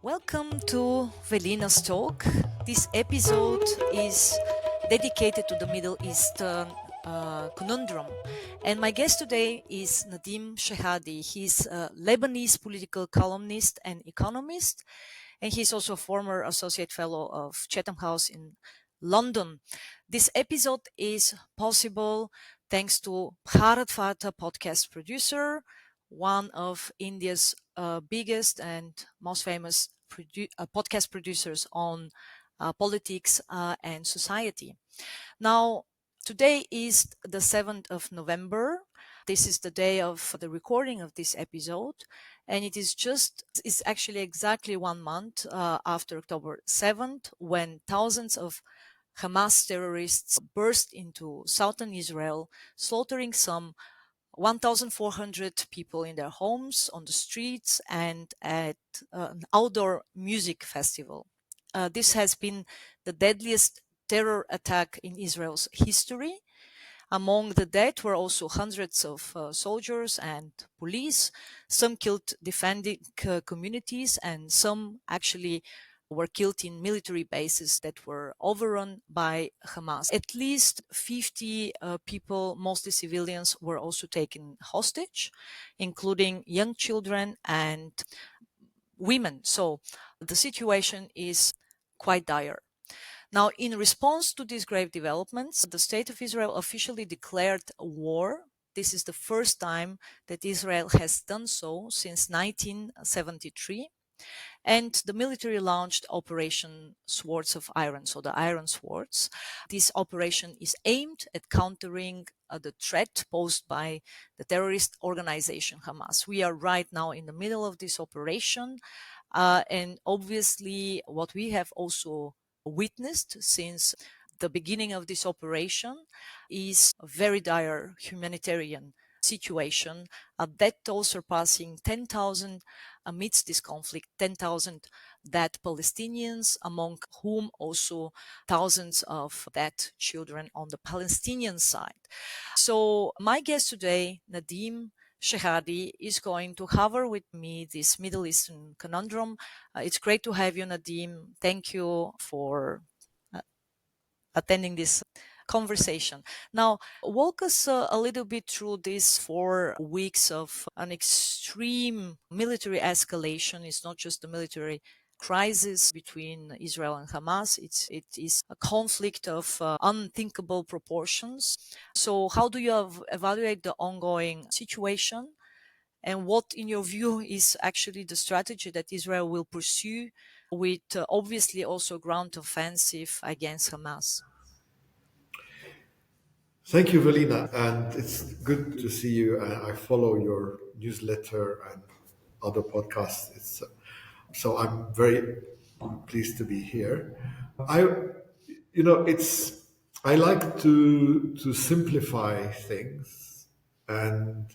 Welcome to Velina's talk. This episode is dedicated to the Middle Eastern conundrum. And my guest today is Nadim Shehadi. He's a Lebanese political columnist and economist, and he's also a former associate fellow of Chatham House in London. This episode is possible thanks to Bharat Fatah podcast producer, one of India's biggest and most famous podcast producers on politics and society. Now, today is the 7th of November. This is the day of the recording of this episode. And it's actually exactly 1 month after October 7th, when thousands of Hamas terrorists burst into southern Israel, slaughtering some 1,400 people in their homes, on the streets, and at an outdoor music festival. This has been the deadliest terror attack in Israel's history. Among the dead were also hundreds of soldiers and police. Some killed defending communities, and some actually were killed in military bases that were overrun by Hamas. At least 50 people, mostly civilians, were also taken hostage, including young children and women. So the situation is quite dire. Now, in response to these grave developments, the State of Israel officially declared war. This is the first time that Israel has done so since 1973. And the military launched Operation Swords of Iron, so the Iron Swords. This operation is aimed at countering the threat posed by the terrorist organization Hamas. We are right now in the middle of this operation. And obviously, what we have also witnessed since the beginning of this operation is a very dire humanitarian situation, a death toll surpassing 10,000 amidst this conflict, 10,000 dead Palestinians, among whom also thousands of dead children on the Palestinian side. So my guest today, Nadim Shehadi, is going to cover with me this Middle Eastern conundrum. It's great to have you, Nadim. Thank you for attending this conversation. Now, walk us a little bit through these 4 weeks of an extreme military escalation. It's not just a military crisis between Israel and Hamas. It is a conflict of unthinkable proportions. So how do you evaluate the ongoing situation? And what, in your view, is actually the strategy that Israel will pursue with obviously also ground offensive against Hamas? Thank you, Velina, and it's good to see you. I follow your newsletter and other podcasts. So I'm very pleased to be here. I, it's I like to simplify things and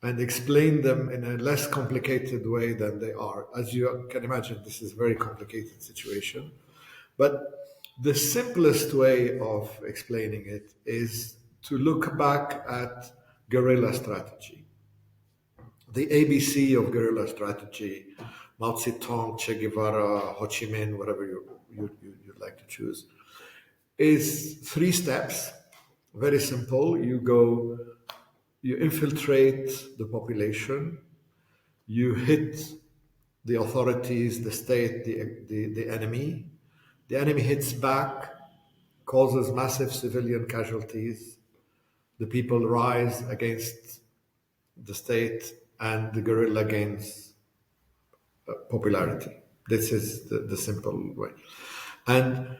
explain them in a less complicated way than they are. As you can imagine, this is a very complicated situation. But the simplest way of explaining it is to look back at guerrilla strategy. The ABC of guerrilla strategy, Mao Zedong, Che Guevara, Ho Chi Minh, whatever you'd like to choose, is 3 steps. Very simple. You infiltrate the population, you hit the authorities, the state, the enemy. The enemy hits back, causes massive civilian casualties. The people rise against the state, and the guerrilla gains popularity. This is the simple way. And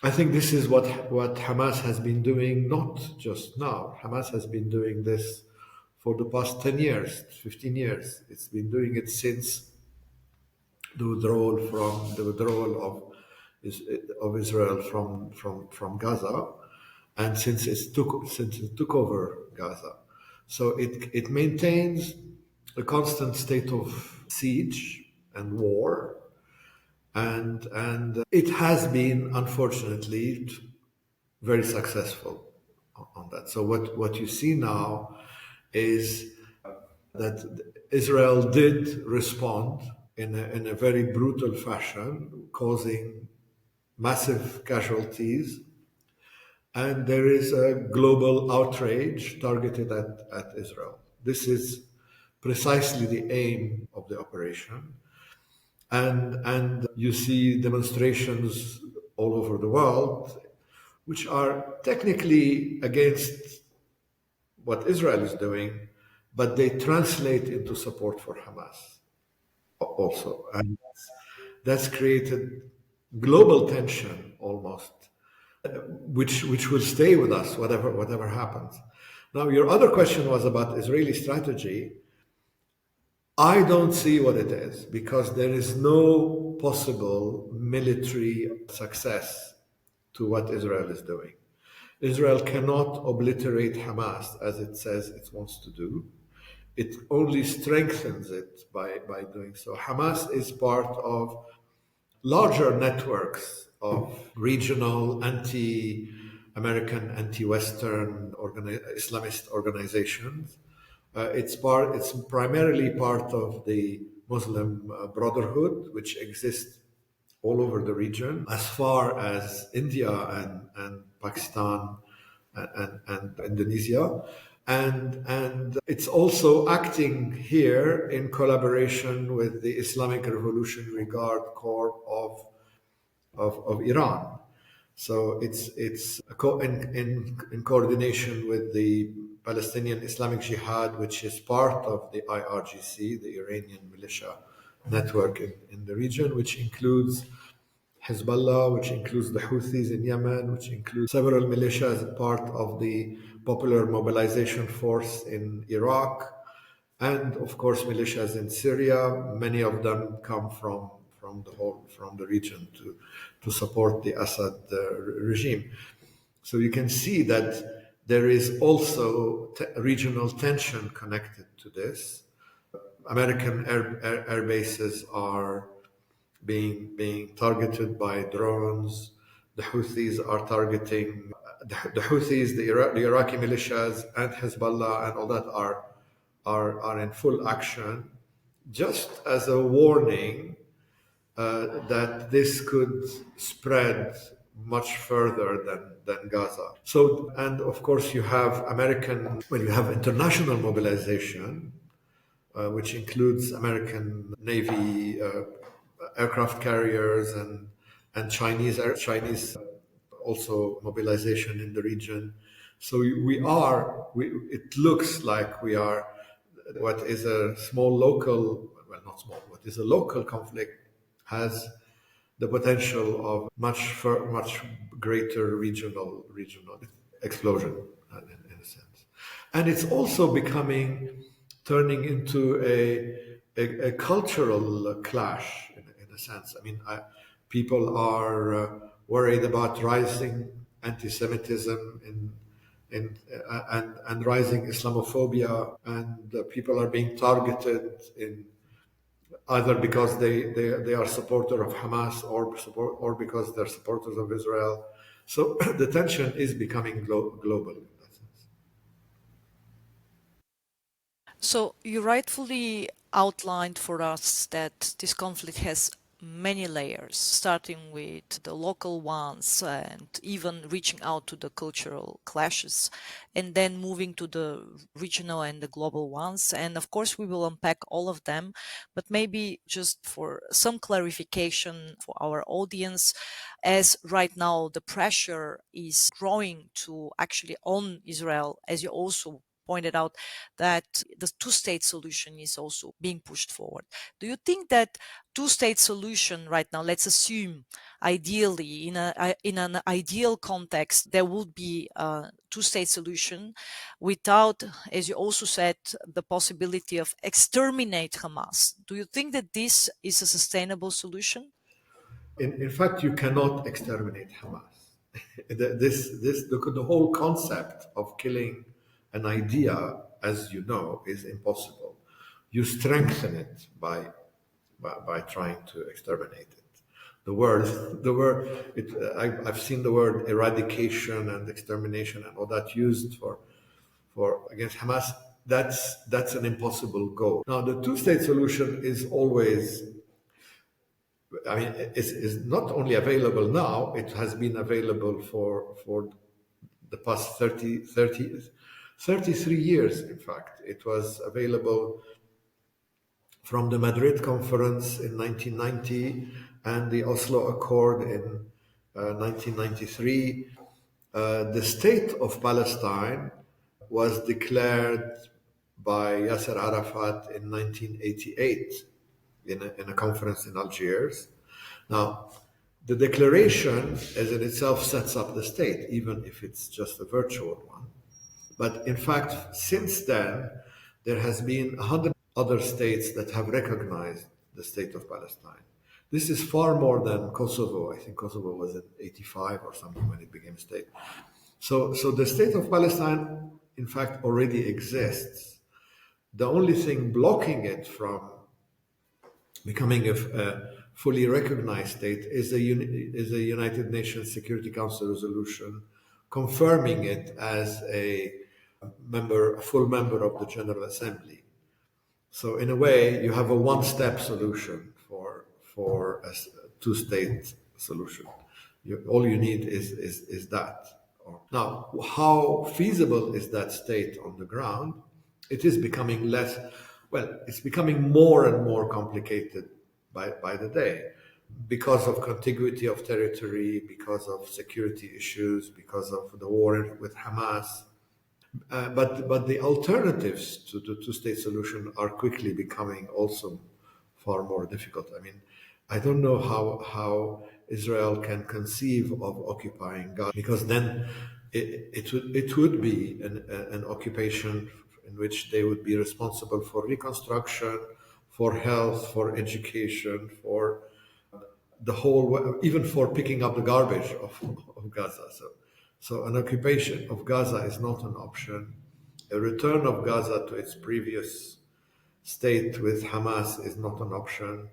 I think this is what Hamas has been doing, not just now. Hamas has been doing this for the past 10 years, 15 years. It's been doing it since the withdrawal of Israel from Gaza, and since it took over Gaza. So it maintains a constant state of siege and war, and it has been, unfortunately, very successful on that. So what you see now is that Israel did respond in a very brutal fashion, causing massive casualties. And there is a global outrage targeted at Israel. This is precisely the aim of the operation. And you see demonstrations all over the world, which are technically against what Israel is doing, but they translate into support for Hamas also. And that's created global tension almost, which will stay with us whatever happens. Now, your other question was about Israeli strategy. I don't see what it is because there is no possible military success to what Israel is doing. Israel cannot obliterate Hamas as it says it wants to do. It only strengthens it by doing so. Hamas is part of larger networks of regional anti-American, anti-Western Islamist organizations. It's primarily part of the Muslim Brotherhood, which exists all over the region, as far as India and Pakistan and Indonesia. And it's also acting here in collaboration with the Islamic Revolutionary Guard Corps of Iran. So it's in coordination with the Palestinian Islamic Jihad, which is part of the IRGC, the Iranian militia network in the region, which includes Hezbollah, which includes the Houthis in Yemen, which includes several militias part of the Popular Mobilization Force in Iraq, and of course militias in Syria. Many of them come from the region to support the Assad regime. So you can see that there is also regional tension connected to this. American air bases are being targeted by drones. The Houthis are targeting the Houthis, the Iraqi militias, and Hezbollah, and all that are in full action, just as a warning that this could spread much further than Gaza. So, and of course, you have international mobilization, which includes American Navy aircraft carriers and Chinese also mobilization in the region. So it looks like we are what is a small local, well, not small, what is a local conflict has the potential of much greater regional explosion in a sense. And it's also turning into a cultural clash in a sense. I mean, people are worried about rising anti-Semitism and rising Islamophobia, and people are being targeted in either because they are supporter of Hamas or because they're supporters of Israel. So the tension is becoming global in that sense. So you rightfully outlined for us that this conflict has many layers, starting with the local ones and even reaching out to the cultural clashes, and then moving to the regional and the global ones. And of course, we will unpack all of them, but maybe just for some clarification for our audience, as right now the pressure is growing to actually own Israel, as you also pointed out that the two-state solution is also being pushed forward. Do you think that two-state solution right now, let's assume ideally in an ideal context, there would be a two-state solution without, as you also said, the possibility of exterminate Hamas? Do you think that this is a sustainable solution? In fact, you cannot exterminate Hamas. The whole concept of killing an idea, as you know, is impossible. You strengthen it by trying to exterminate it. I've seen the word eradication and extermination and all that used for against Hamas. That's an impossible goal. Now, the two-state solution is always I mean, is not only available now, it has been available for the past 33 years, in fact. It was available from the Madrid Conference in 1990 and the Oslo Accord in 1993. The state of Palestine was declared by Yasser Arafat in 1988 in a conference in Algiers. Now, the declaration as in itself sets up the state, even if it's just a virtual one. But in fact, since then, there has been 100 other states that have recognized the state of Palestine. This is far more than Kosovo. I think Kosovo was in 85 or something when it became a state. So the state of Palestine, in fact, already exists. The only thing blocking it from becoming a fully recognized state is a United Nations Security Council resolution confirming it as a full member of the General Assembly. So in a way, you have a one-step solution for a two-state solution. All you need is that. Now, how feasible is that state on the ground? It is becoming it's becoming more and more complicated by the day because of contiguity of territory, because of security issues, because of the war with Hamas. But the alternatives to the two-state solution are quickly becoming also far more difficult. I mean, I don't know how Israel can conceive of occupying Gaza, because then it would be an occupation in which they would be responsible for reconstruction, for health, for education, for the whole, even for picking up the garbage of Gaza. So an occupation of Gaza is not an option. A return of Gaza to its previous state with Hamas is not an option.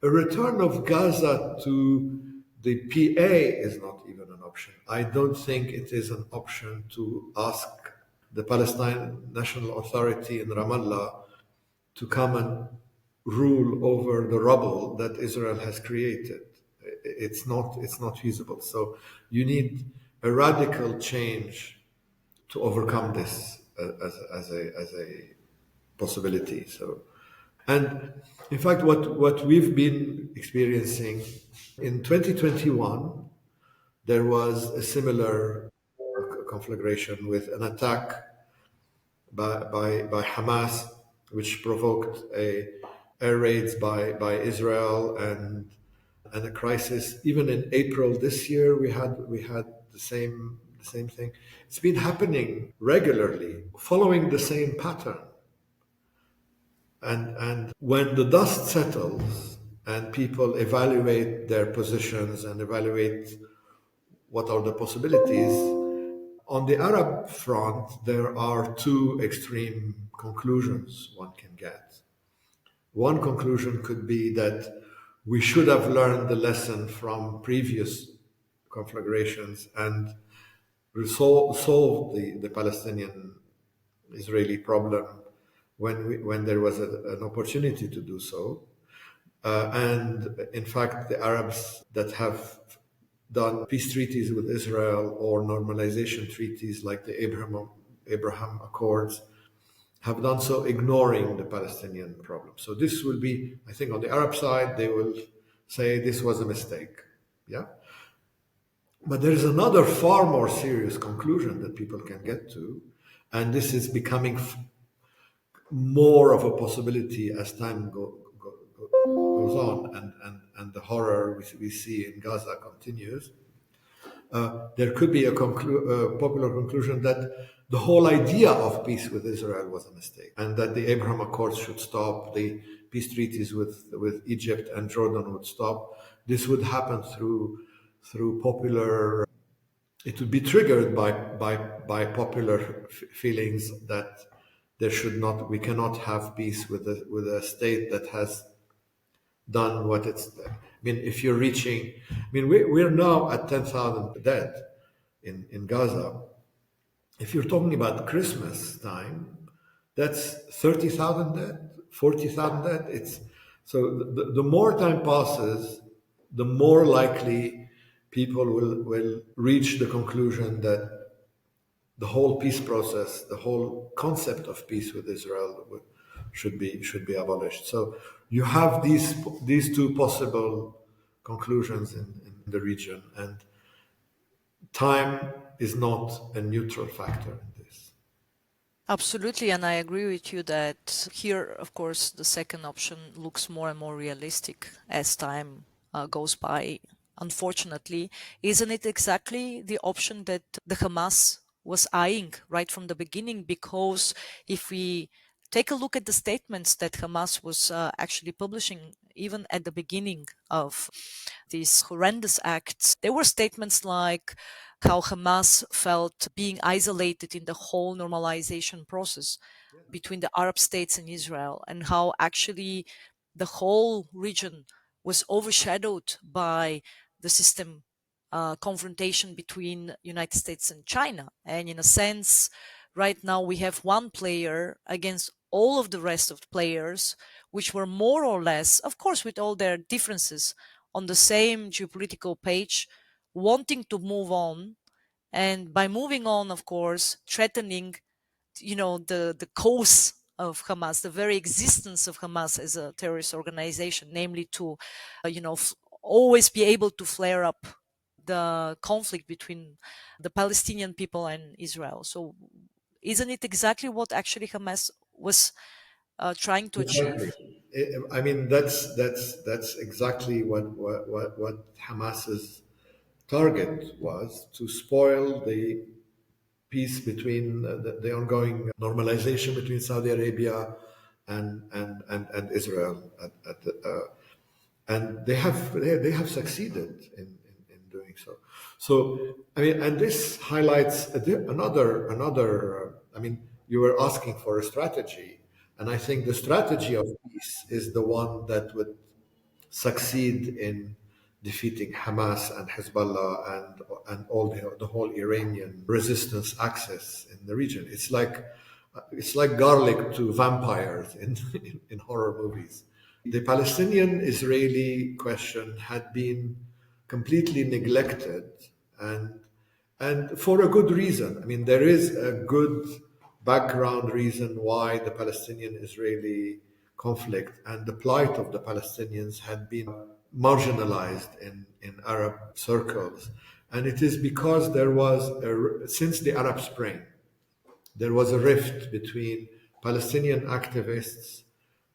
A return of Gaza to the PA is not even an option. I don't think it is an option to ask the Palestine National Authority in Ramallah to come and rule over the rubble that Israel has created. It's not feasible. So you need a radical change to overcome this as a possibility. So, and in fact, what we've been experiencing in 2021, there was a similar conflagration with an attack by Hamas, which provoked air raids by Israel and a crisis. Even in April this year, we had the same thing. It's been happening regularly, following the same pattern. And when the dust settles and people evaluate their positions and evaluate what are the possibilities, on the Arab front, there are two extreme conclusions one can get. One conclusion could be that we should have learned the lesson from previous conflagrations and solved the Palestinian-Israeli problem when there was an opportunity to do so. And in fact, the Arabs that have done peace treaties with Israel or normalization treaties like the Abraham Accords have done so ignoring the Palestinian problem. So this will be, I think, on the Arab side, they will say this was a mistake. Yeah. But there is another far more serious conclusion that people can get to, and this is becoming more of a possibility as time goes on and the horror we see in Gaza continues. There could be a popular conclusion that the whole idea of peace with Israel was a mistake, and that the Abraham Accords should stop, the peace treaties with Egypt and Jordan would stop. This would happen through popular. It would be triggered by popular feelings that we cannot have peace with a state that has done what it's. I mean, if you're reaching, we're now at 10,000 dead in Gaza. If you're talking about Christmas time, that's 30,000 dead, 40,000 dead. It's so the more time passes, the more likely people will reach the conclusion that the whole peace process, the whole concept of peace with Israel should be abolished. So you have these two possible conclusions in the region, and time is not a neutral factor in this. Absolutely, and I agree with you that here, of course, the second option looks more and more realistic as time goes by. Unfortunately, isn't it exactly the option that the Hamas was eyeing right from the beginning? Because if we take a look at the statements that Hamas was actually publishing, even at the beginning of these horrendous acts, there were statements like how Hamas felt being isolated in the whole normalization process between the Arab states and Israel, and how actually the whole region was overshadowed by the system confrontation between United States and China. And in a sense, right now we have one player against all of the rest of the players, which were more or less, of course, with all their differences, on the same geopolitical page, wanting to move on, and by moving on, of course, threatening, the cause of Hamas, the very existence of Hamas as a terrorist organization, namely to, always be able to flare up the conflict between the Palestinian people and Israel. So, isn't it exactly what actually Hamas was trying to Exactly. achieve? I mean, that's exactly what Hamas's target was, to spoil the peace between the ongoing normalization between Saudi Arabia and Israel. And they have succeeded in doing so. So I mean, and this highlights another. I mean, you were asking for a strategy, and I think the strategy of peace is the one that would succeed in defeating Hamas and Hezbollah and all the whole Iranian resistance axis in the region. It's like garlic to vampires in horror movies. The Palestinian-Israeli question had been completely neglected, and and for a good reason. I mean, there is a good background reason why the Palestinian-Israeli conflict and the plight of the Palestinians had been marginalized in Arab circles. And it is because since the Arab Spring, there was a rift between Palestinian activists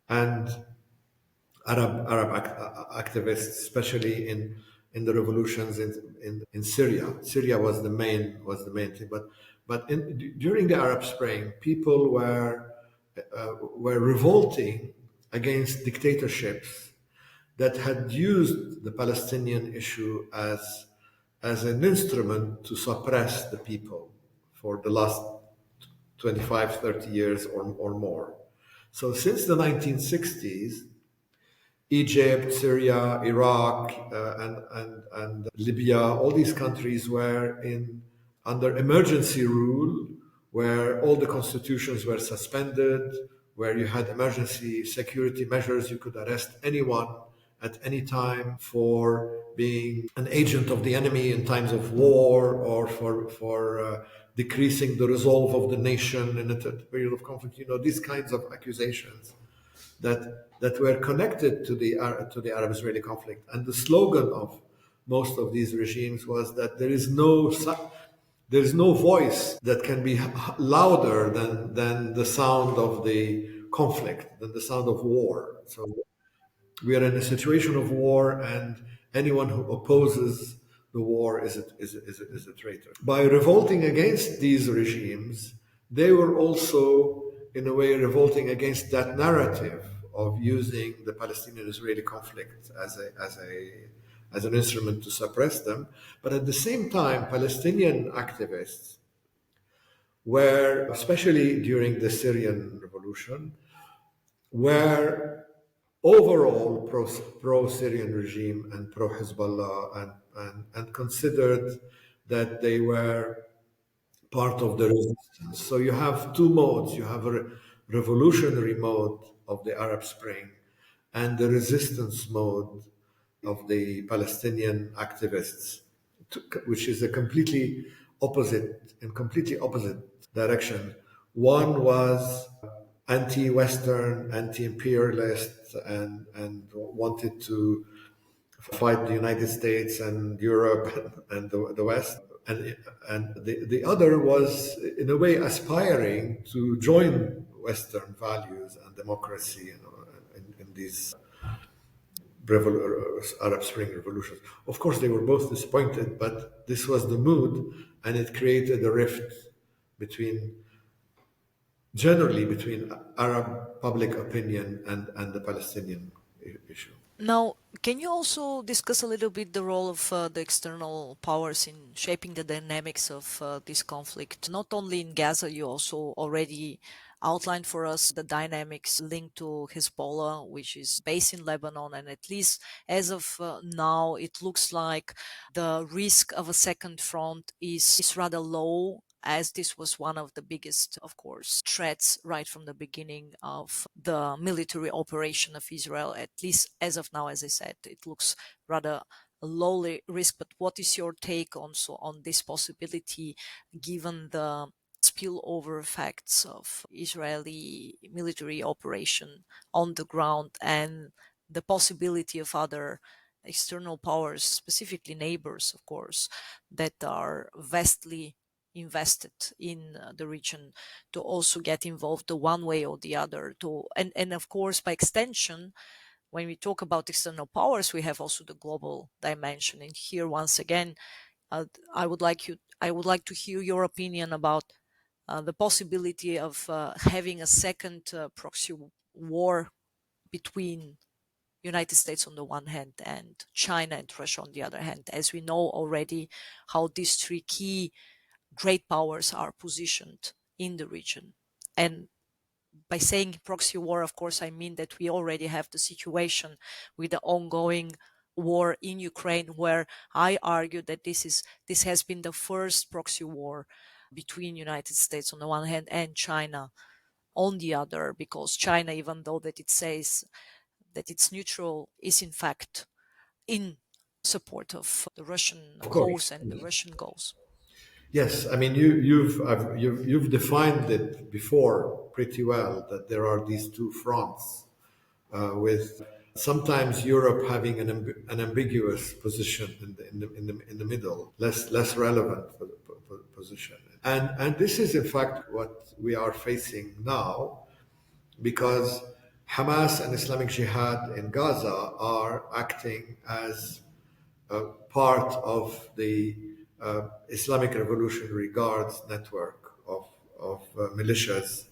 and activists, especially in the revolutions in Syria. Syria was the main thing, but during the Arab Spring, people were revolting against dictatorships that had used the Palestinian issue as an instrument to suppress the people for the last 25, 30 years or more. So since the 1960s, Egypt, Syria, Iraq, and Libya, all these countries were under emergency rule, where all the constitutions were suspended, where you had emergency security measures. You could arrest anyone at any time for being an agent of the enemy in times of war, or for decreasing the resolve of the nation in a period of conflict. These kinds of accusations that were connected to the Arab-Israeli conflict. And the slogan of most of these regimes was that there is no voice that can be louder than the sound of the conflict, than the sound of war. So we are in a situation of war, and anyone who opposes the war is a traitor. By revolting against these regimes, they were also, in a way, revolting against that narrative of using the Palestinian-Israeli conflict as an instrument to suppress them. But at the same time, Palestinian activists were, especially during the Syrian revolution, were overall pro-Syrian regime and pro-Hezbollah, and considered that they were part of the resistance. So you have two modes. You have a revolutionary mode of the Arab Spring and the resistance mode of the Palestinian activists, which is a completely opposite direction. One was anti-Western, anti-imperialist, and wanted to fight the United States and Europe and the West. And the other was, in a way, aspiring to join Western values and democracy in these Arab Spring revolutions. Of course, they were both disappointed, but this was the mood, and it created a rift between, generally, between Arab public opinion and the Palestinian issue. Now, can you also discuss a little bit the role of the external powers in shaping the dynamics of this conflict? Not only in Gaza, you also already outlined for us the dynamics linked to Hezbollah, which is based in Lebanon. And at least as of now, it looks like the risk of a second front is rather low, as this was one of the biggest, of course, threats right from the beginning of the military operation of Israel. At least as of now, as I said, it looks rather a low risk. But what is your take also on this possibility, given the spillover effects of Israeli military operation on the ground and the possibility of other external powers, specifically neighbors, of course, that are vastly invested in the region, to also get involved the one way or the other, and of course, by extension, when we talk about external powers, we have also the global dimension. And here, once again, uh, I would like to hear your opinion about the possibility of having a second proxy war between United States on the one hand and China and Russia on the other hand, as we know already how these three key great powers are positioned in the region. And by saying proxy war, of course, I mean that we already have the situation with the ongoing war in Ukraine, where I argue that this has been the first proxy war between United States on the one hand and China on the other, because China, even though that it says that it's neutral, is in fact in support of the Russian Of cause course. and the Russian goals. Yes, I mean you've defined it before pretty well, that there are these two fronts, with sometimes Europe having an ambiguous position in the middle, less relevant position, and this is in fact what we are facing now, because Hamas and Islamic Jihad in Gaza are acting as part of the Islamic Revolutionary Guards network of militias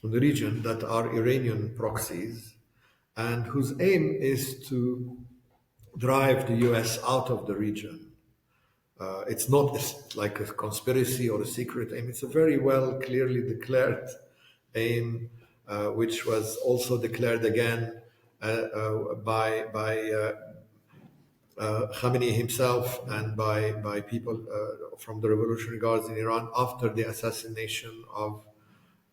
in the region that are Iranian proxies, and whose aim is to drive the US out of the region. It's not like a conspiracy or a secret aim. It's a very well, clearly declared aim, which was also declared again by Khamenei himself and by people from the Revolutionary Guards in Iran after the assassination of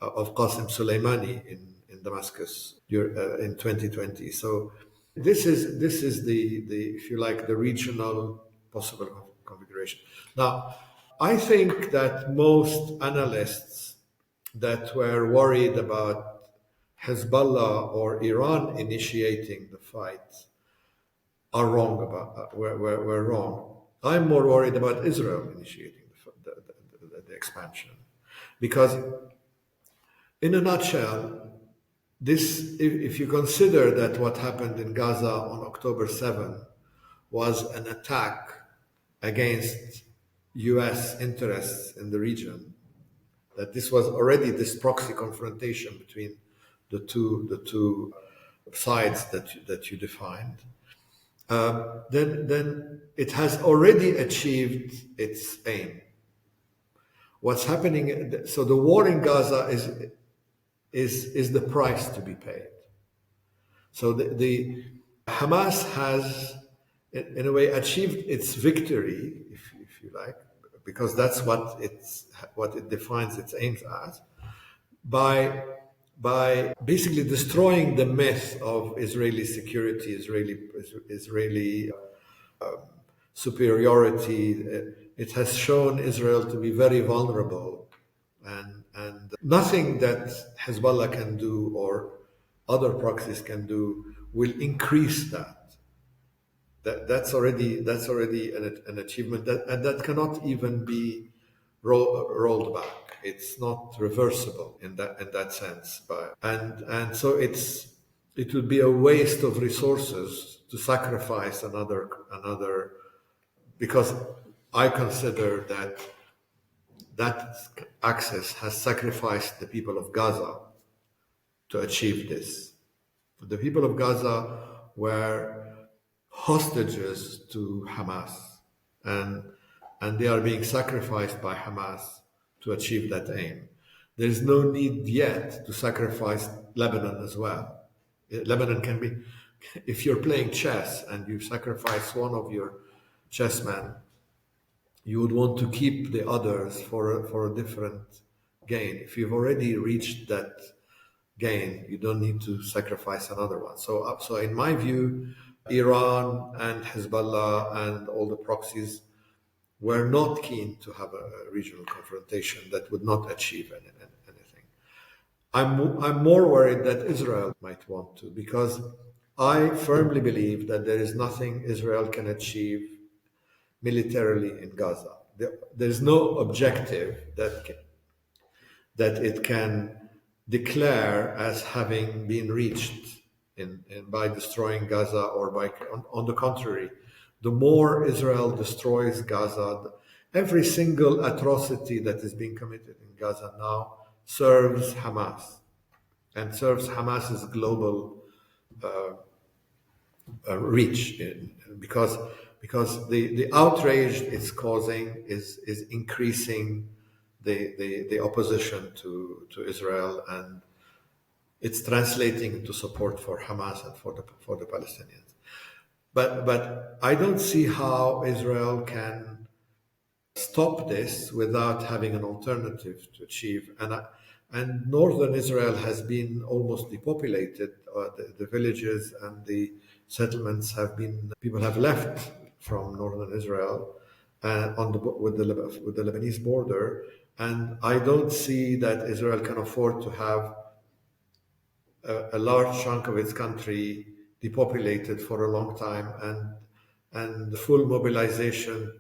Qasem Soleimani in Damascus in 2020. So this is the if you like the regional possible configuration. Now, I think that most analysts that were worried about Hezbollah or Iran initiating the fight are wrong we're wrong. I'm more worried about Israel initiating the expansion, because, in a nutshell, if you consider that what happened in Gaza on October 7 was an attack against U.S. interests in the region, that this was already this proxy confrontation between the two sides that you defined, then it has already achieved its aim. What's happening? So the war in Gaza is the price to be paid. So the Hamas has, in a way, achieved its victory, if you like, because that's what it defines its aims as, by by basically destroying the myth of Israeli security, Israeli superiority. It has shown Israel to be very vulnerable, and nothing that Hezbollah can do or other proxies can do will increase that. That's already an achievement and that cannot even be rolled back. It's not reversible in that sense. And so it would be a waste of resources to sacrifice another because I consider that access has sacrificed the people of Gaza to achieve this. The people of Gaza were hostages to Hamas, and and they are being sacrificed by Hamas to achieve that aim. There is no need yet to sacrifice Lebanon as well. Lebanon can be, if you're playing chess and you sacrifice one of your chessmen, you would want to keep the others for a different gain. If you've already reached that gain, you don't need to sacrifice another one. So in my view, Iran and Hezbollah and all the proxies were not keen to have a regional confrontation that would not achieve anything. I'm more worried that Israel might want to, because I firmly believe that there is nothing Israel can achieve militarily in Gaza. There's no objective that it can declare as having been reached by destroying Gaza or on the contrary, the more Israel destroys Gaza, every single atrocity that is being committed in Gaza now serves Hamas and serves Hamas's global reach because the outrage it's causing is increasing the opposition to Israel, and it's translating into support for Hamas and for the Palestinians. But I don't see how Israel can stop this without having an alternative to achieve. And northern Israel has been almost depopulated. The villages and the settlements people have left from northern Israel with the Lebanese border. And I don't see that Israel can afford to have a large chunk of its country depopulated for a long time and the full mobilization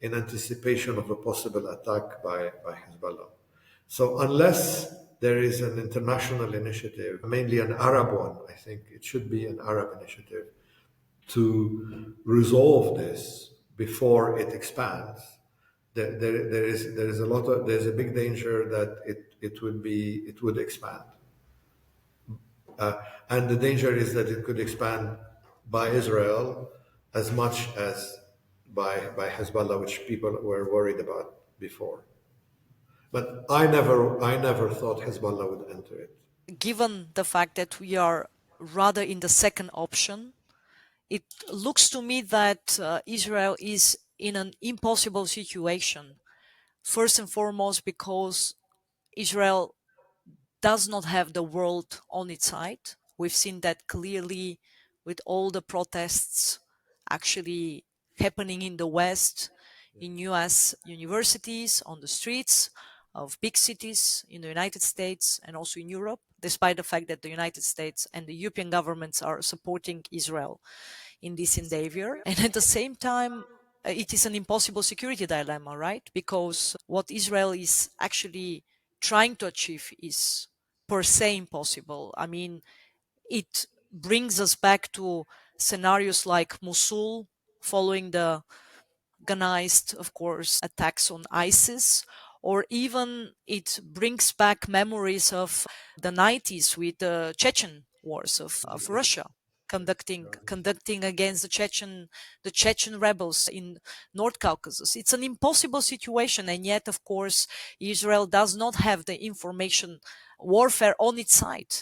in anticipation of a possible attack by Hezbollah. So unless there is an international initiative, mainly an Arab one, I think it should be an Arab initiative to resolve this before it expands. There's a big danger that it would expand. And the danger is that it could expand by Israel as much as by Hezbollah, which people were worried about before. But I never thought Hezbollah would enter it. Given the fact that we are rather in the second option, it looks to me that Israel is in an impossible situation. First and foremost, because Israel does not have the world on its side. We've seen that clearly with all the protests actually happening in the West, in US universities, on the streets of big cities in the United States and also in Europe, despite the fact that the United States and the European governments are supporting Israel in this endeavor. And at the same time, it is an impossible security dilemma, right? Because what Israel is actually trying to achieve is per se impossible. I mean, it brings us back to scenarios like Mosul following the organized, of course, attacks on ISIS, or even it brings back memories of the 90s with the Chechen wars of Russia. Conducting against the Chechen rebels in North Caucasus. It's an impossible situation, and yet, of course, Israel does not have the information warfare on its side.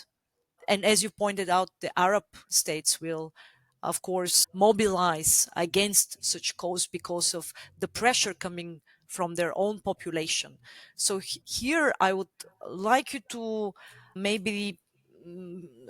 And as you pointed out, the Arab states will, of course, mobilize against such cause because of the pressure coming from their own population. So here I would like you to maybe,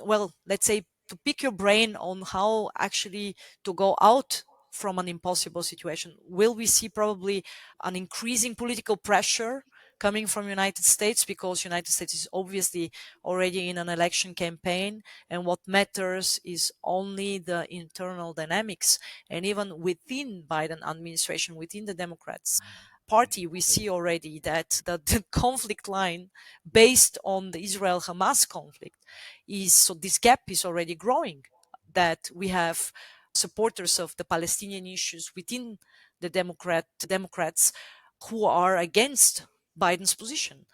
well, let's say, to pick your brain on how actually to go out from an impossible situation. Will we see probably an increasing political pressure coming from United States, because United States is obviously already in an election campaign, and what matters is only the internal dynamics. And even within Biden administration, within the Democrats party, we see already that the conflict line based on the Israel-Hamas conflict is, so this gap is already growing, that we have supporters of the Palestinian issues within the Democrats who are against Biden's position.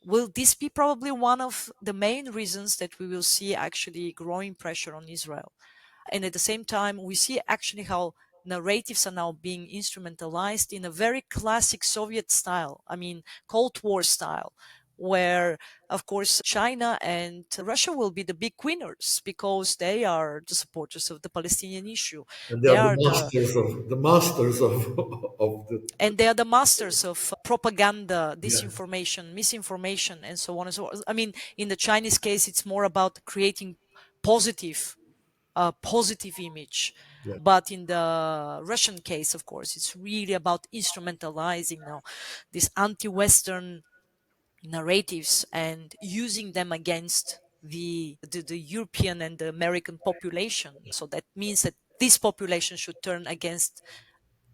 Will this be probably one of the main reasons that we will see actually growing pressure on Israel? And at the same time, we see actually how narratives are now being instrumentalized in a very classic Soviet style, I mean, Cold War style, where, of course, China and Russia will be the big winners because they are the supporters of the Palestinian issue. And they They are the are the masters of of the and they are the masters of propaganda, yes, disinformation, misinformation, and so on and so on. I mean, in the Chinese case, it's more about creating positive a positive image. yes. But in the Russian case, of course, it's really about instrumentalizing now these anti-Western narratives and using them against the European and the American population. So that means that this population should turn against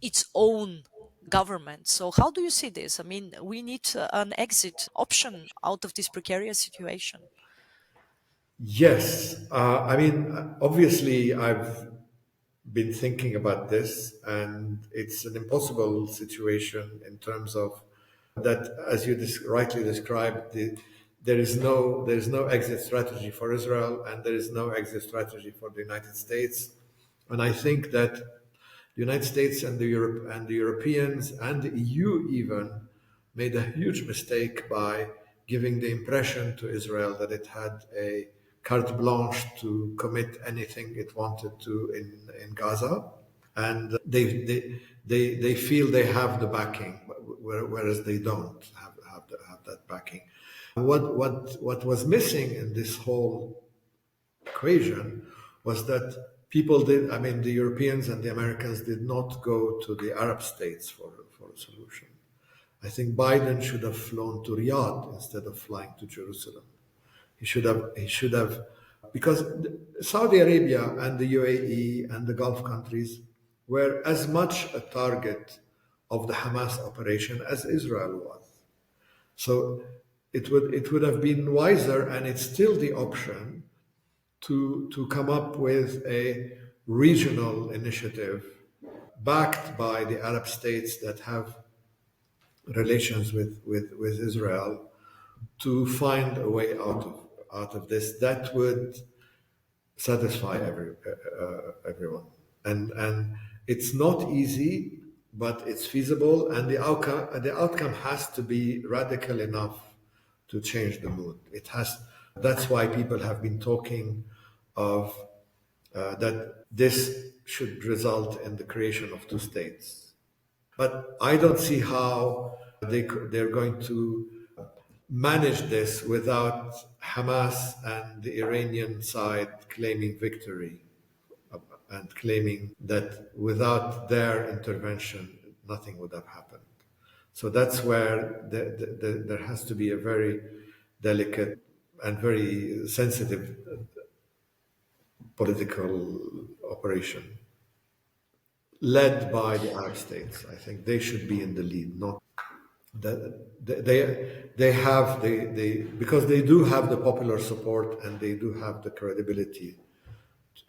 its own government. So how do you see this? I mean, we need an exit option out of this precarious situation. Yes, I mean, obviously, I've been thinking about this, and it's an impossible situation in terms of that, as you rightly described, there is no exit strategy for Israel, and there is no exit strategy for the United States, and I think that the United States and the Europeans and the EU even made a huge mistake by giving the impression to Israel that it had a carte blanche to commit anything it wanted to in Gaza. And they feel they have the backing, whereas they don't have that backing. What was missing in this whole equation was that people did, I mean, the Europeans and the Americans did not go to the Arab states for a solution. I think Biden should have flown to Riyadh instead of flying to Jerusalem. He should have, because Saudi Arabia and the UAE and the Gulf countries were as much a target of the Hamas operation as Israel was. So it would have been wiser, and it's still the option to come up with a regional initiative backed by the Arab states that have relations with Israel to find a way out of this that would satisfy everyone. And it's not easy, but it's feasible, and the outcome has to be radical enough to change the mood. It has. That's why people have been talking of that this should result in the creation of two states. But I don't see how they're going to manage this without Hamas and the Iranian side claiming victory and claiming that without their intervention, nothing would have happened. So that's where there has to be a very delicate and very sensitive political operation led by the Arab states. I think they should be in the lead, not they have they because they do have the popular support and they do have the credibility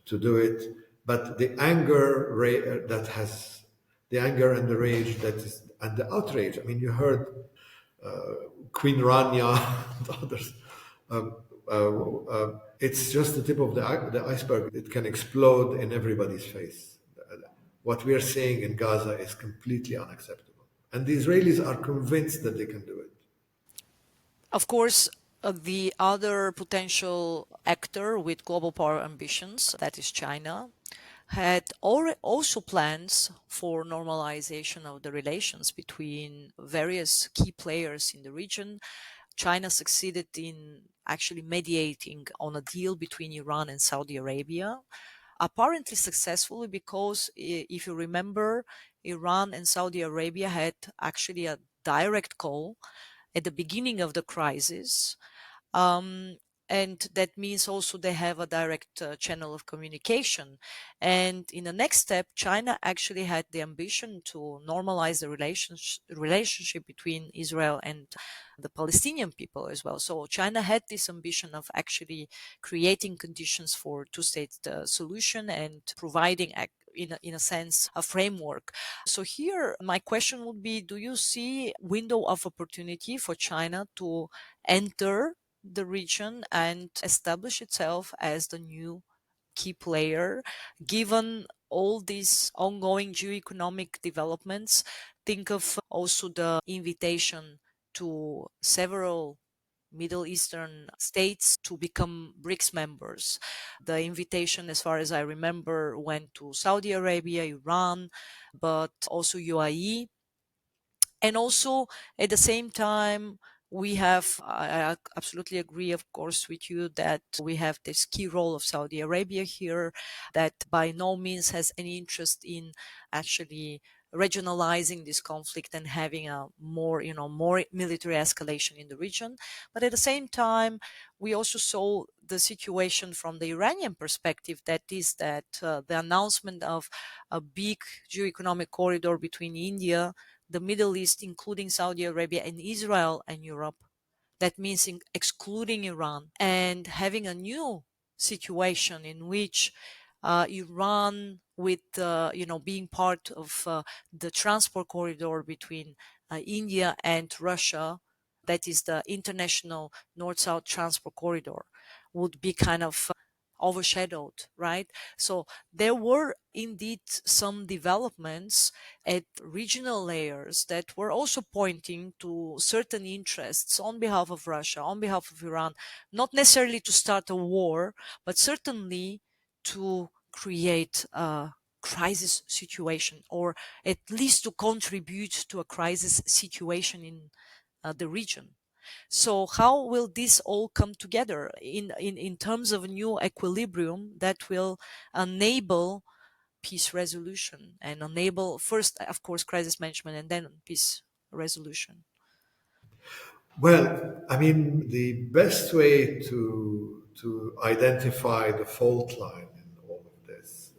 to do it. But the anger that has the anger and the rage that is and the outrage. I mean, you heard Queen Rania and others. It's just the tip of the iceberg. It can explode in everybody's face. What we are seeing in Gaza is completely unacceptable. And the Israelis are convinced that they can do it. Of course, the other potential actor with global power ambitions, that is China, had also plans for normalization of the relations between various key players in the region. China succeeded in actually mediating on a deal between Iran and Saudi Arabia, apparently successfully because if you remember, Iran and Saudi Arabia had actually a direct call at the beginning of the crisis. Um, and that means also they have a direct channel of communication. And in the next step, China actually had the ambition to normalize the relationship between Israel and the Palestinian people as well. So China had this ambition of actually creating conditions for two-state solution and providing in a sense a framework. So here my question would be, do you see window of opportunity for China to enter the region and establish itself as the new key player, given all these ongoing geoeconomic developments? Think of also the invitation to several Middle Eastern states to become BRICS members. The invitation, as far as I remember, went to Saudi Arabia, Iran, but also UAE. And also at the same time, we have, I absolutely agree, of course, with you that we have this key role of Saudi Arabia here, that by no means has any interest in actually regionalizing this conflict and having a more, more military escalation in the region. But at the same time, we also saw the situation from the Iranian perspective, that is that the announcement of a big geoeconomic corridor between India, the Middle East, including Saudi Arabia and Israel and Europe. That means excluding Iran, and having a new situation in which Iran, with being part of the transport corridor between India and Russia, that is the international North-South transport corridor, would be kind of overshadowed, right? So there were indeed some developments at regional layers that were also pointing to certain interests on behalf of Russia, on behalf of Iran, not necessarily to start a war, but certainly to create a crisis situation, or at least to contribute to a crisis situation in the region. So how will this all come together in terms of a new equilibrium that will enable peace resolution and enable first, of course, crisis management and then peace resolution? Well, I mean, the best way to identify the fault line in all of this,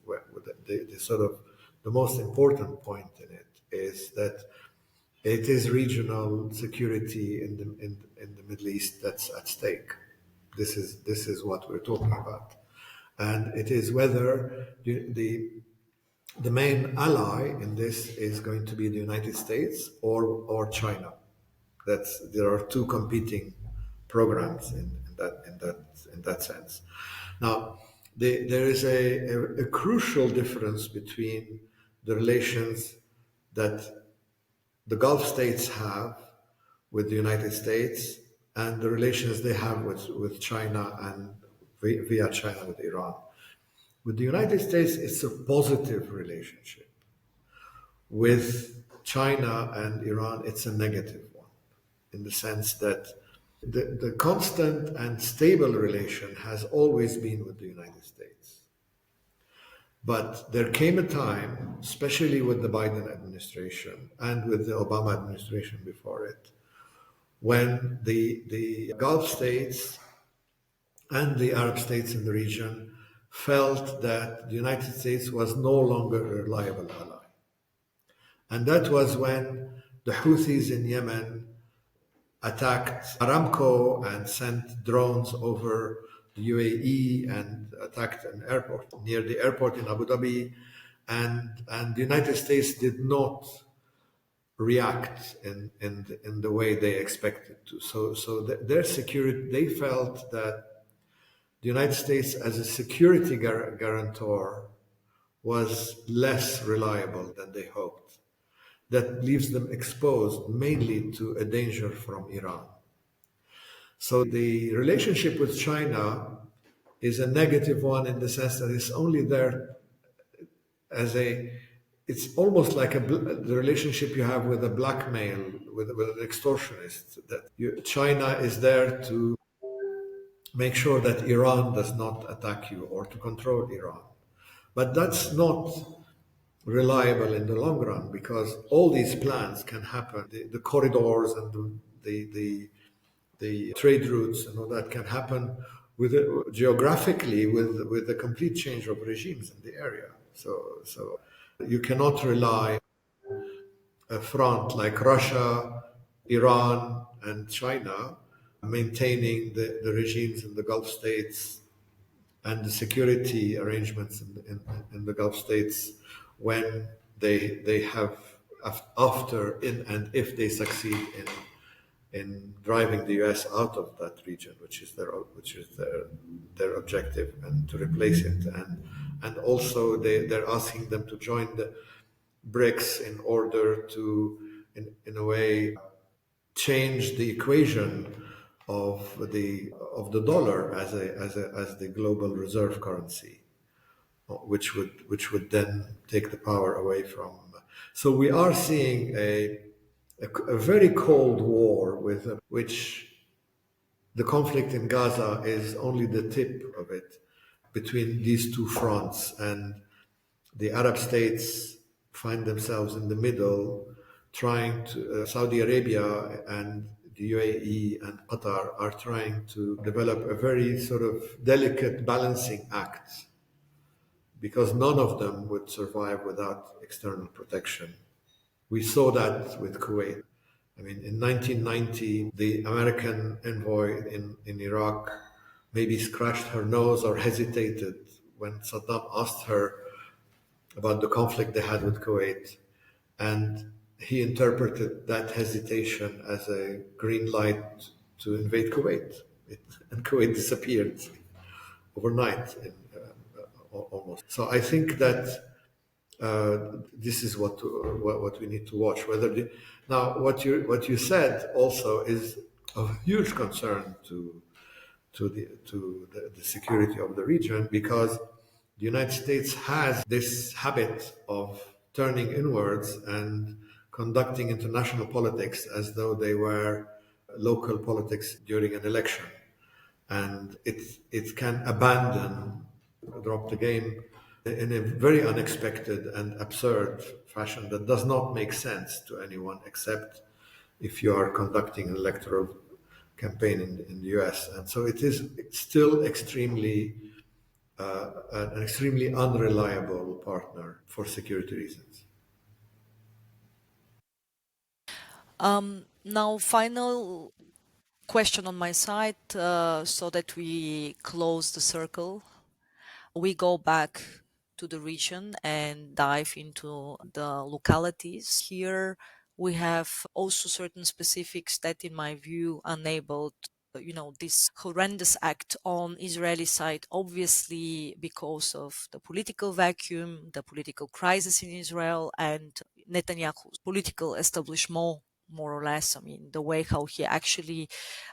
the sort of the most important point in it is that it is regional security in the Middle East that's at stake. This is what we're talking about, and it is whether the main ally in this is going to be the United States or China. There are two competing programs in that sense. Now, there is a crucial difference between the relations that the Gulf states have with the United States and the relations they have with China and via China with Iran. With the United States, it's a positive relationship. With China and Iran, it's a negative one, in the sense that the constant and stable relation has always been with the United States. But there came a time, especially with the Biden administration and with the Obama administration before it, when the Gulf states and the Arab states in the region felt that the United States was no longer a reliable ally. And that was when the Houthis in Yemen attacked Aramco and sent drones over the UAE and attacked an airport near the airport in Abu Dhabi. And the United States did not react in the way they expected to. So their security, they felt that the United States as a security guarantor was less reliable than they hoped. That leaves them exposed mainly to a danger from Iran. So the relationship with China is a negative one in the sense that it's only there as a it's almost like the relationship you have with a blackmail, with an extortionist. China is there to make sure that Iran does not attack you or to control Iran. But that's not reliable in the long run because all these plans can happen. The corridors and the trade routes and all that can happen geographically with a complete change of regimes in the area. So you cannot rely a front like Russia, Iran, and China maintaining the regimes in the Gulf states and the security arrangements in the Gulf states when they have after in and if they succeed in driving the U.S. out of that region, which is their objective, and to replace it, and also they're asking them to join the BRICS in order to, in a way, change the equation of the dollar as the global reserve currency, which would then take the power away from. So we are seeing a very cold war with which the conflict in Gaza is only the tip of it between these two fronts, and the Arab states find themselves in the middle, trying to. Saudi Arabia and the UAE and Qatar are trying to develop a very sort of delicate balancing act because none of them would survive without external protection. We saw that with Kuwait. I mean, in 1990, the American envoy in Iraq maybe scratched her nose or hesitated when Saddam asked her about the conflict they had with Kuwait. And he interpreted that hesitation as a green light to invade Kuwait. And Kuwait disappeared overnight, almost. So I think that this is what we need to watch. Now, what you said also is of huge concern to the security of the region because the United States has this habit of turning inwards and conducting international politics as though they were local politics during an election. And it can drop the game in a very unexpected and absurd fashion that does not make sense to anyone except if you are conducting an electoral campaign in the US. And so it's still an extremely unreliable partner for security reasons. Now, final question on my side, so that we close the circle. We go back to the region and dive into the localities. Here we have also certain specifics that, in my view, enabled this horrendous act on Israeli side, obviously because of the political vacuum, the political crisis in Israel, and Netanyahu's political establishment, more or less. I mean, the way how he actually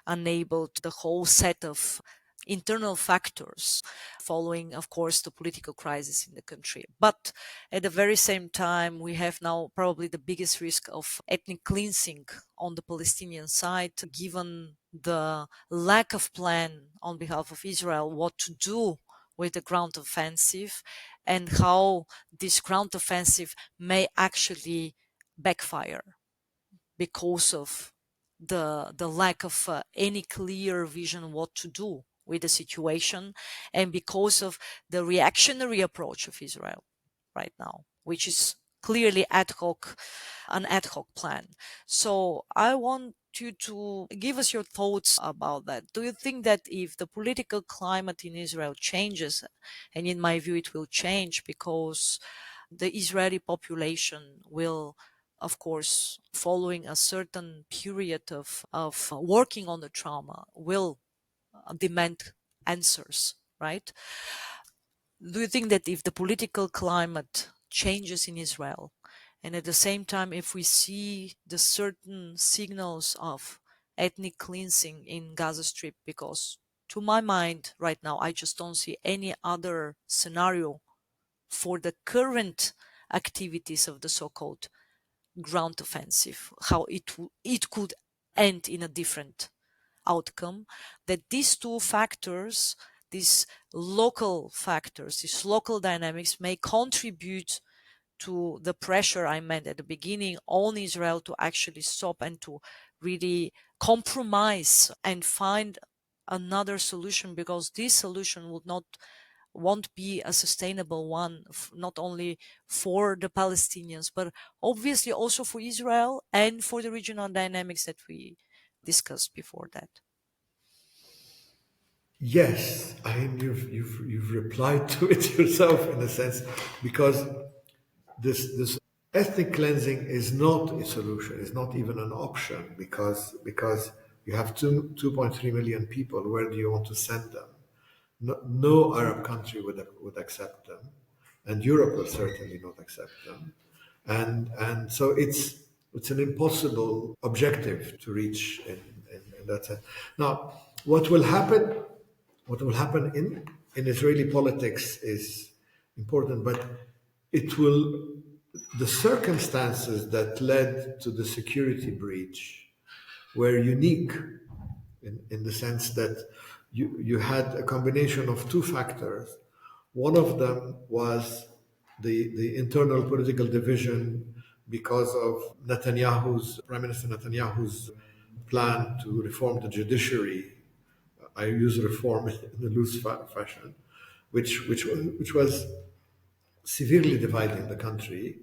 enabled the whole set of internal factors following, of course, the political crisis in the country. But at the very same time, we have now probably the biggest risk of ethnic cleansing on the Palestinian side, given the lack of plan on behalf of Israel what to do with the ground offensive and how this ground offensive may actually backfire because of the lack of any clear vision what to do with the situation, and because of the reactionary approach of Israel right now, which is clearly an ad hoc plan. So I want you to give us your thoughts about that. Do you think that if the political climate in Israel changes, and in my view it will change because the Israeli population will, of course, following a certain period of working on the trauma, will demand answers, right? Do you think that if the political climate changes in Israel, and at the same time, if we see the certain signals of ethnic cleansing in Gaza Strip, because to my mind right now, I just don't see any other scenario for the current activities of the so-called ground offensive, how it could end in a different outcome, that these two factors, these local factors, these local dynamics may contribute to the pressure I meant at the beginning on Israel to actually stop and to really compromise and find another solution, because this solution won't be a sustainable one, not only for the Palestinians, but obviously also for Israel and for the regional dynamics that we discussed before that. Yes, I mean you've replied to it yourself in a sense, because this ethnic cleansing is not a solution. It's not even an option, because you have 2.3 million people. Where do you want to send them? No Arab country would accept them, and Europe will certainly not accept them, and so it's an impossible objective to reach in that sense. Now, what will happen? What will happen in Israeli politics is important, but it will the circumstances that led to the security breach were unique in the sense that you had a combination of two factors. One of them was the internal political division because of Prime Minister Netanyahu's plan to reform the judiciary. I use reform in a loose fashion, which was severely dividing the country,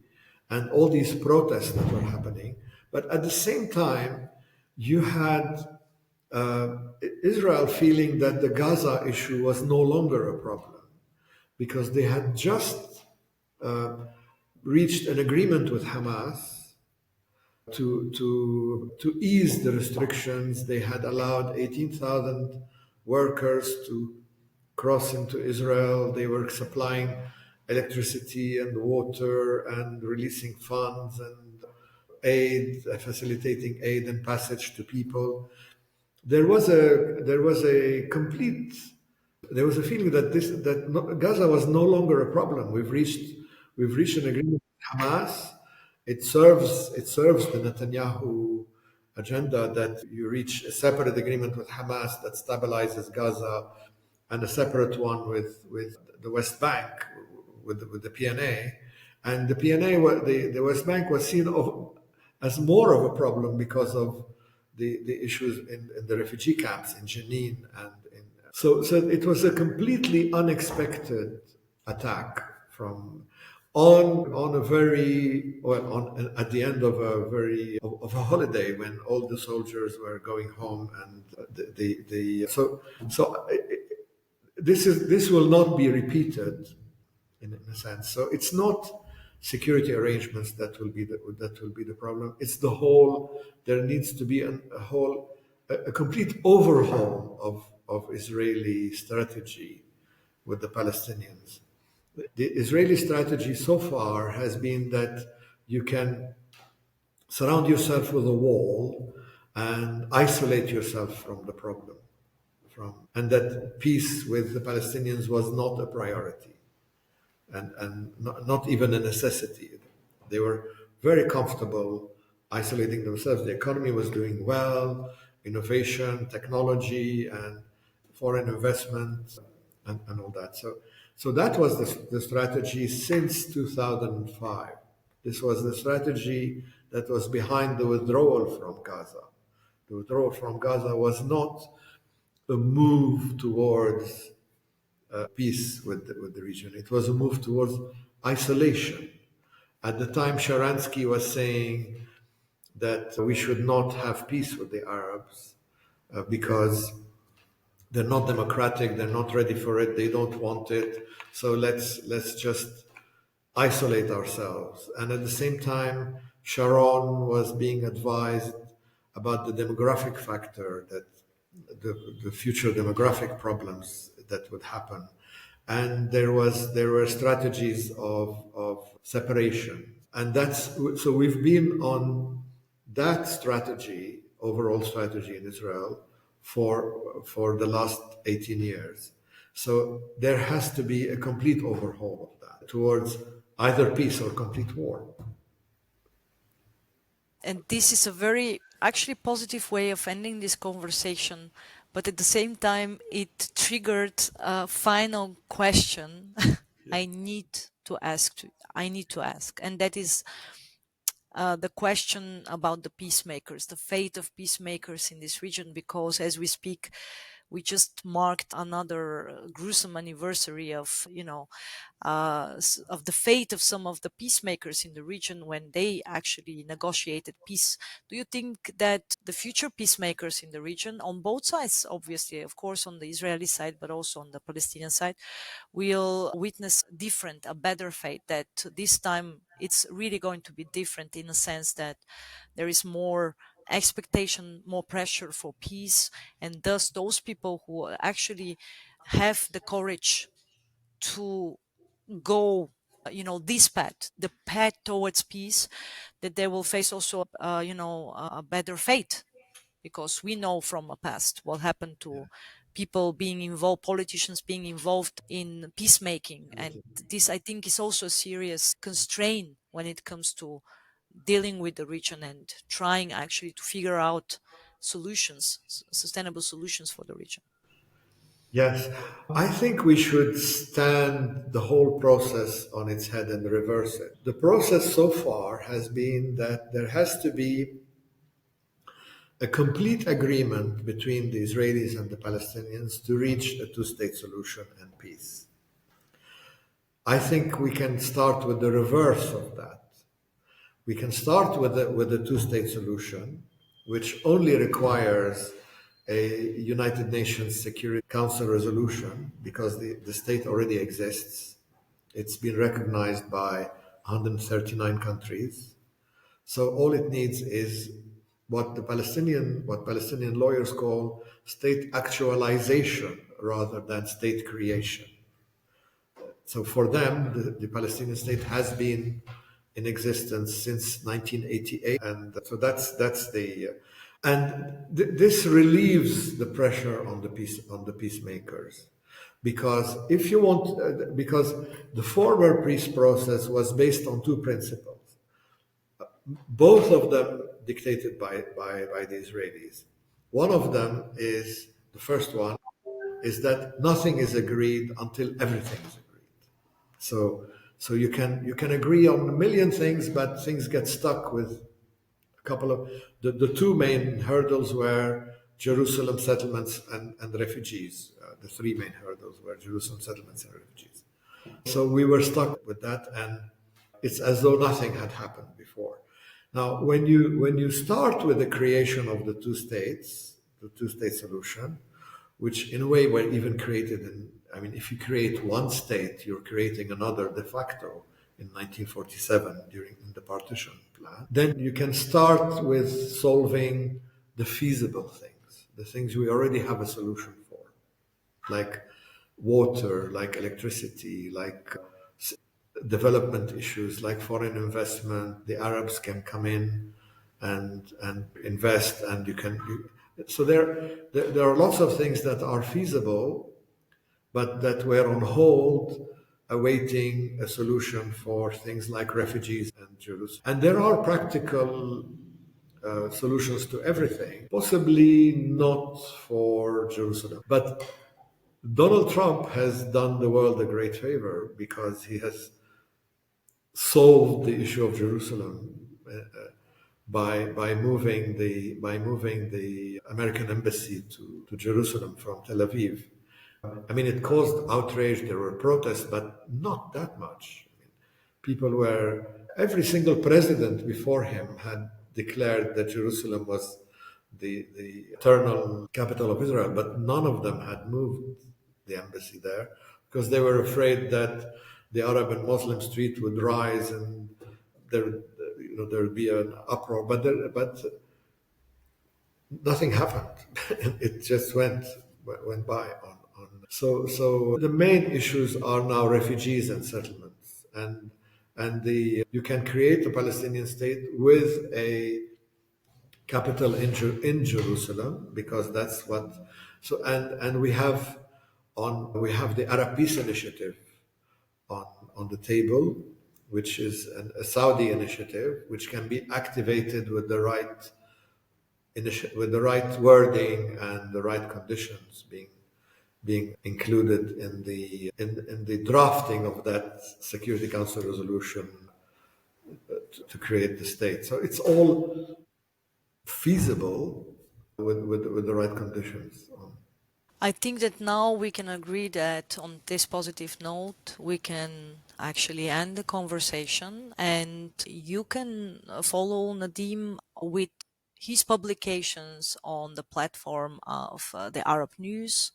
and all these protests that were happening. But at the same time, you had Israel feeling that the Gaza issue was no longer a problem because they had just reached an agreement with Hamas to ease the restrictions. They had allowed 18,000 workers to cross into Israel. They were supplying electricity and water and releasing funds and aid, facilitating aid and passage to people. There was a complete there was a feeling that Gaza was no longer a problem. We've reached an agreement with Hamas. It serves the Netanyahu agenda that you reach a separate agreement with Hamas that stabilizes Gaza, and a separate one with the West Bank, with the PNA. And the PNA, the West Bank was seen as more of a problem because of the issues in the refugee camps in Jenin so it was a completely unexpected attack from on a very well on at the end of a holiday when all the soldiers were going home, and the so this will not be repeated in a sense. So it's not security arrangements that will be the problem. It's the whole. There needs to be a complete overhaul of Israeli strategy with the Palestinians. The Israeli strategy so far has been that you can surround yourself with a wall and isolate yourself from the problem, and that peace with the Palestinians was not a priority and not even a necessity. They were very comfortable isolating themselves. The economy was doing well, innovation, technology, and foreign investment, and all that. So that was the strategy since 2005. This was the strategy that was behind the withdrawal from Gaza. The withdrawal from Gaza was not a move towards peace with the region. It was a move towards isolation. At the time, Sharansky was saying that we should not have peace with the Arabs because they're not democratic, they're not ready for it, they don't want it. So let's just isolate ourselves. And at the same time, Sharon was being advised about the demographic factor, that the future demographic problems that would happen. And there were strategies of separation. And so we've been on that strategy, overall strategy in Israel, for the last 18 years. So there has to be a complete overhaul of that towards either peace or complete war. And this is a very actually positive way of ending this conversation. But at the same time, it triggered a final question I need to ask. I need to ask, and that is the question about the peacemakers, the fate of peacemakers in this region. Because as we speak, we just marked another gruesome anniversary of, of the fate of some of the peacemakers in the region when they actually negotiated peace. Do you think that the future peacemakers in the region, on both sides, obviously, of course, on the Israeli side, but also on the Palestinian side, will witness different, a better fate, that this time it's really going to be different in a sense that there is more expectation, more pressure for peace, and thus those people who actually have the courage to go, this path, the path towards peace, that they will face also, a better fate, because we know from the past what happened to people being involved, politicians being involved in peacemaking. And this, I think, is also a serious constraint when it comes to dealing with the region and trying actually to figure out solutions, sustainable solutions for the region. Yes, I think we should stand the whole process on its head and reverse it. The process so far has been that there has to be a complete agreement between the Israelis and the Palestinians to reach a two-state solution and peace. I think we can start with the reverse of that. We can start with the two-state solution, which only requires a United Nations Security Council resolution because the state already exists. It's been recognized by 139 countries. So all it needs is what Palestinian lawyers call state actualization rather than state creation. So for them, the Palestinian state has been in existence since 1988, and so that's the this relieves the pressure on the peacemakers, because if you want, because the former peace process was based on two principles, both of them dictated by the Israelis. One of them is the first one is that nothing is agreed until everything is agreed. So you can agree on a million things, but things get stuck with a couple of the two main hurdles were Jerusalem settlements and refugees. The three main hurdles were Jerusalem settlements and refugees. So we were stuck with that, and it's as though nothing had happened before. Now, when you start with the creation of the two states, the two-state solution, which in a way were even created in, I mean, if you create one state, you're creating another de facto in 1947 during the partition plan. Then you can start with solving the feasible things, the things we already have a solution for, like water, like electricity, like development issues, like foreign investment. The Arabs can come in and invest, and so there are lots of things that are feasible, but that were on hold, awaiting a solution for things like refugees and Jerusalem. And there are practical solutions to everything, possibly not for Jerusalem. But Donald Trump has done the world a great favor because he has solved the issue of Jerusalem by moving the American embassy to Jerusalem from Tel Aviv. I mean, it caused outrage. There were protests, but not that much. I mean, every single president before him had declared that Jerusalem was the eternal capital of Israel, but none of them had moved the embassy there because they were afraid that the Arab and Muslim street would rise and there would be an uproar. But nothing happened. It just went by on. So the main issues are now refugees and settlements, and you can create a Palestinian state with a capital in Jerusalem because that's what. So and we have the Arab Peace Initiative on the table, which is a Saudi initiative, which can be activated with the right with the right wording and the right conditions being included in the drafting of that Security Council resolution to create the state. So it's all feasible with the right conditions. I think that now we can agree that on this positive note, we can actually end the conversation, and you can follow Nadim with his publications on the platform of the Arab News,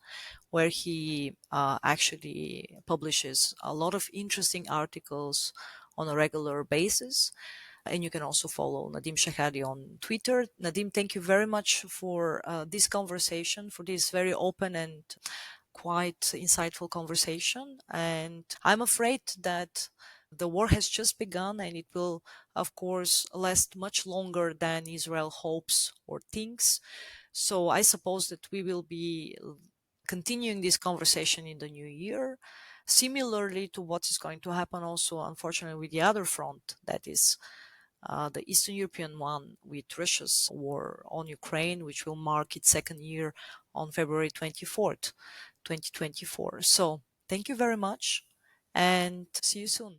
where he actually publishes a lot of interesting articles on a regular basis. And you can also follow Nadim Shehadi on Twitter. Nadim, thank you very much for this conversation, for this very open and quite insightful conversation. And I'm afraid that the war has just begun, and it will, of course, last much longer than Israel hopes or thinks. So I suppose that we will be continuing this conversation in the new year, similarly to what is going to happen also, unfortunately, with the other front, that is the Eastern European one, with Russia's war on Ukraine, which will mark its second year on February 24th, 2024. So thank you very much, and see you soon.